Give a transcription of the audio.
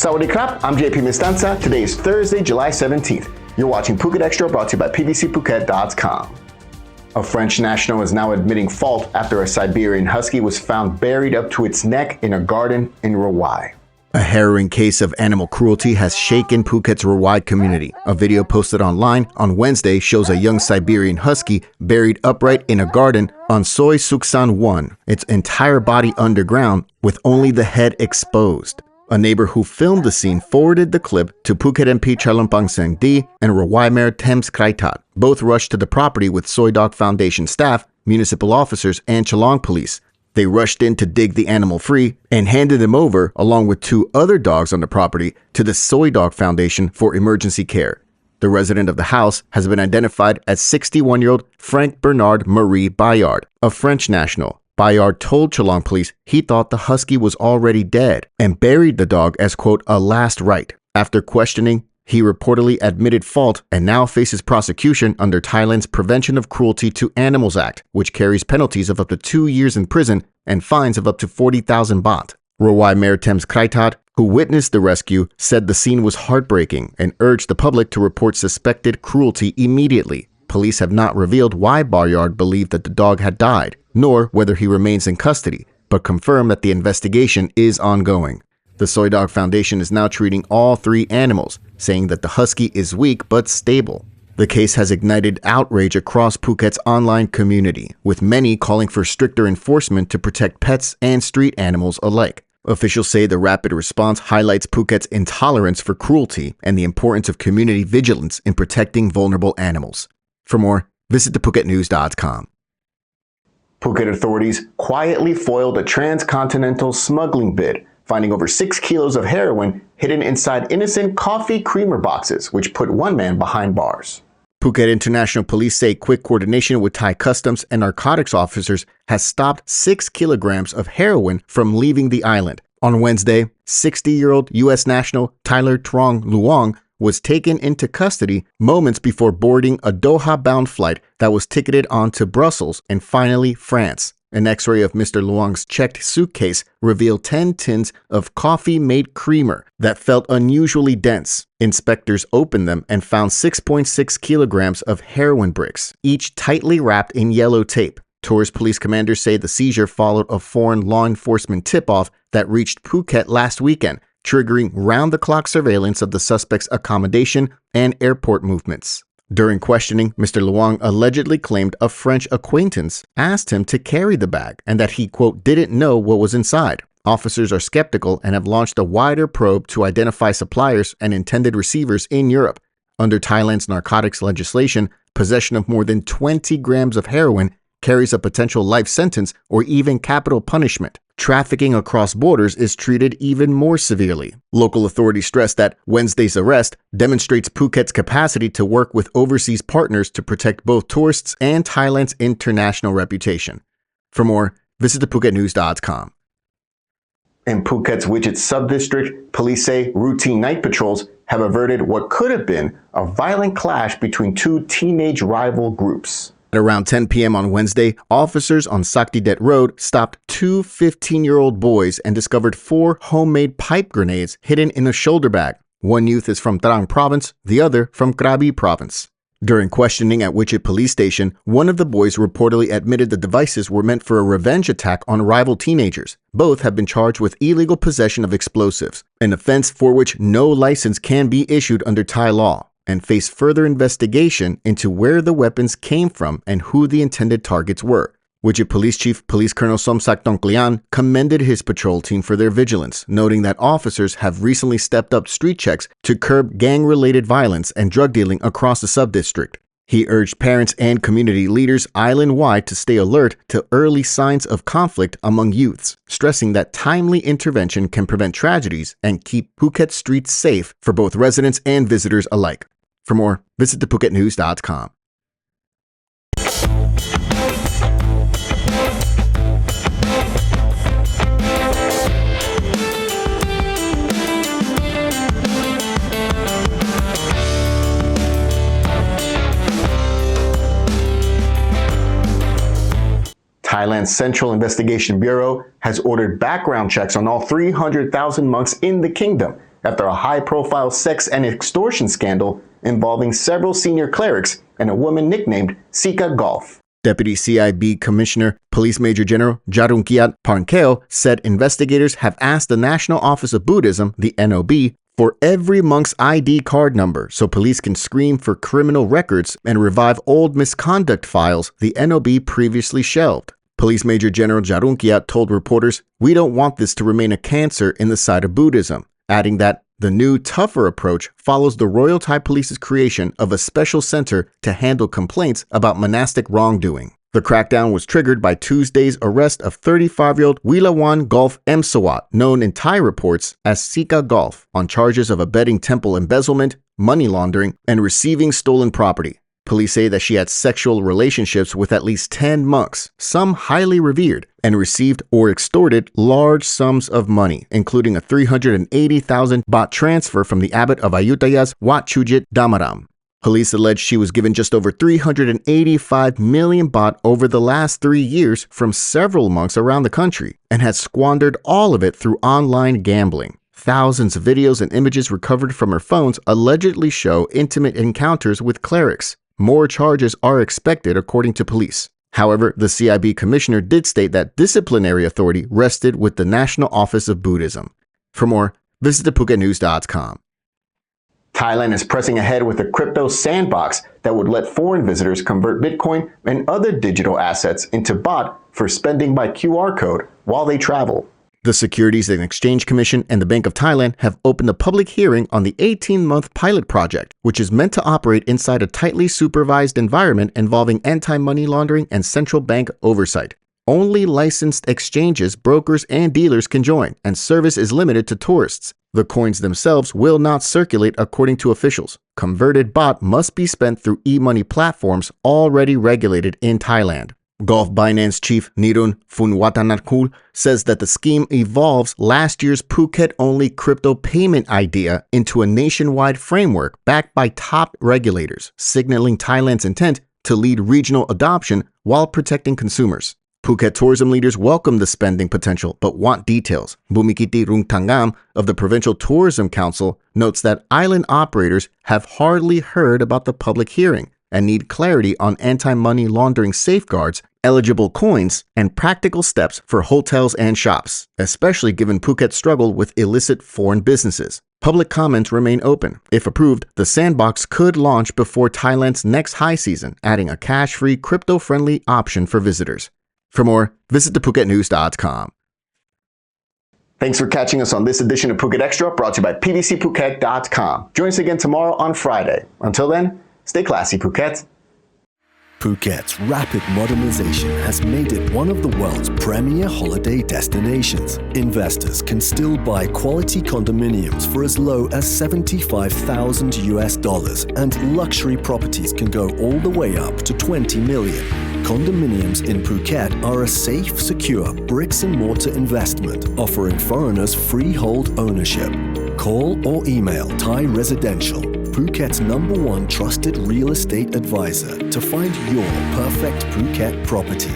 Sawadee krap, I'm JP Mestanza. Today is Thursday, July 17th. You're watching Phuket Xtra, brought to you by pvcphuket.com. A French national is now admitting fault after a Siberian Husky was found buried up to its neck in a garden in Rawai. A harrowing case of animal cruelty has shaken Phuket's Rawai community. A video posted online on Wednesday shows a young Siberian Husky buried upright in a garden on Soi Suksan 1, its entire body underground with only the head exposed. A neighbor who filmed the scene forwarded the clip to Phuket MP Chalumpang Sengdi and Rawai Mayor Thames Kraitat. Both rushed to the property with Soy Dog Foundation staff, municipal officers, and Chalong police. They rushed in to dig the animal free and handed him over, along with two other dogs on the property, to the Soy Dog Foundation for emergency care. The resident of the house has been identified as 61-year-old Frank Bernard Marie Bayard, a French national. Bayard told Chalong police he thought the husky was already dead and buried the dog as, quote, a last rite. After questioning, he reportedly admitted fault and now faces prosecution under Thailand's Prevention of Cruelty to Animals Act, which carries penalties of up to 2 years in prison and fines of up to 40,000 baht. Rawai Mayor Thames Kraitat, who witnessed the rescue, said the scene was heartbreaking and urged the public to report suspected cruelty immediately. Police have not revealed why Bayard believed that the dog had died, nor whether he remains in custody, but confirmed that the investigation is ongoing. The Soy Dog Foundation is now treating all three animals, saying that the husky is weak but stable. The case has ignited outrage across Phuket's online community, with many calling for stricter enforcement to protect pets and street animals alike. Officials say the rapid response highlights Phuket's intolerance for cruelty and the importance of community vigilance in protecting vulnerable animals. For more, visit thephuketnews.com. Phuket authorities quietly foiled a transcontinental smuggling bid, finding over 6 kilos of heroin hidden inside innocent coffee creamer boxes, which put one man behind bars. Phuket International Police say quick coordination with Thai customs and narcotics officers has stopped 6 kilograms of heroin from leaving the island. On Wednesday, 60-year-old U.S. national Tyler Trong Luong was taken into custody moments before boarding a Doha-bound flight that was ticketed on to Brussels and finally France. An x-ray of Mr. Luong's checked suitcase revealed 10 tins of coffee-made creamer that felt unusually dense. Inspectors opened them and found 6.6 kilograms of heroin bricks, each tightly wrapped in yellow tape. Tourist police commanders say the seizure followed a foreign law enforcement tip-off that reached Phuket last weekend, triggering round-the-clock surveillance of the suspect's accommodation and airport movements. During questioning, Mr. Luong allegedly claimed a French acquaintance asked him to carry the bag and that he, quote, didn't know what was inside. Officers are skeptical and have launched a wider probe to identify suppliers and intended receivers in Europe. Under Thailand's narcotics legislation, possession of more than 20 grams of heroin carries a potential life sentence or even capital punishment. Trafficking across borders is treated even more severely. Local authorities stress that Wednesday's arrest demonstrates Phuket's capacity to work with overseas partners to protect both tourists and Thailand's international reputation. For more, visit thephuketnews.com. In Phuket's Widget sub-district, police say routine night patrols have averted what could have been a violent clash between two teenage rival groups. At around 10 p.m. on Wednesday, officers on Saktidet Road stopped two 15-year-old boys and discovered 4 homemade pipe grenades hidden in a shoulder bag. One youth is from Trang Province, the other from Krabi Province. During questioning at Widget Police Station, one of the boys reportedly admitted the devices were meant for a revenge attack on rival teenagers. Both have been charged with illegal possession of explosives, an offense for which no license can be issued under Thai law, and face further investigation into where the weapons came from and who the intended targets were. Widget Police Chief Police Colonel Somsak Tongklian commended his patrol team for their vigilance, noting that officers have recently stepped up street checks to curb gang-related violence and drug dealing across the sub-district. He urged parents and community leaders island-wide to stay alert to early signs of conflict among youths, stressing that timely intervention can prevent tragedies and keep Phuket streets safe for both residents and visitors alike. For more, visit thephuketnews.com. Thailand's Central Investigation Bureau has ordered background checks on all 300,000 monks in the kingdom after a high-profile sex and extortion scandal involving several senior clerics and a woman nicknamed Sika Golf. Deputy CIB Commissioner Police Major General Jarungkiat Parnkeo said investigators have asked the National Office of Buddhism, the NOB, for every monk's ID card number so police can screen for criminal records and revive old misconduct files the NOB previously shelved. Police Major General Jarungkiat told reporters, "We don't want this to remain a cancer in the side of Buddhism," adding that the new, tougher approach follows the Royal Thai Police's creation of a special center to handle complaints about monastic wrongdoing. The crackdown was triggered by Tuesday's arrest of 35-year-old Wilawan Golf Msawat, known in Thai reports as Sika Golf, on charges of abetting temple embezzlement, money laundering, and receiving stolen property. Police say that she had sexual relationships with at least 10 monks, some highly revered, and received or extorted large sums of money, including a 380,000 baht transfer from the abbot of Ayutthaya's Wat Chujit Damaram. Police allege she was given just over 385 million baht over the last 3 years from several monks around the country and had squandered all of it through online gambling. Thousands of videos and images recovered from her phones allegedly show intimate encounters with clerics. More charges are expected, according to police. However, the CIB commissioner did state that disciplinary authority rested with the National Office of Buddhism. For more, visit thephuket.news.com. Thailand is pressing ahead with a crypto sandbox that would let foreign visitors convert Bitcoin and other digital assets into baht for spending by QR code while they travel. The Securities and Exchange Commission and the Bank of Thailand have opened a public hearing on the 18-month pilot project, which is meant to operate inside a tightly supervised environment involving anti-money laundering and central bank oversight. Only licensed exchanges, brokers, and dealers can join, and service is limited to tourists. The coins themselves will not circulate according to officials. Converted baht must be spent through e-money platforms already regulated in Thailand. Gulf Binance chief Nirun Phunwattanakorn says that the scheme evolves last year's Phuket-only crypto payment idea into a nationwide framework backed by top regulators, signaling Thailand's intent to lead regional adoption while protecting consumers. Phuket tourism leaders welcome the spending potential but want details. Bumikiti Rungtangam of the Provincial Tourism Council notes that island operators have hardly heard about the public hearing and need clarity on anti-money laundering safeguards, eligible coins, and practical steps for hotels and shops, especially given Phuket's struggle with illicit foreign businesses. Public comments remain open. If approved, the sandbox could launch before Thailand's next high season, adding a cash-free, crypto-friendly option for visitors. For more, visit thephuket.news.com. Thanks for catching us on this edition of Phuket Extra, brought to you by pbcphuket.com. Join us again tomorrow on Friday. Until then, stay classy, Phuket. Phuket's rapid modernization has made it one of the world's premier holiday destinations. Investors can still buy quality condominiums for as low as $75,000, and luxury properties can go all the way up to 20 million. Condominiums in Phuket are a safe, secure bricks-and-mortar investment offering foreigners freehold ownership. Call or email Thai Residential, Phuket's #1 trusted real estate advisor, to find your perfect Phuket property.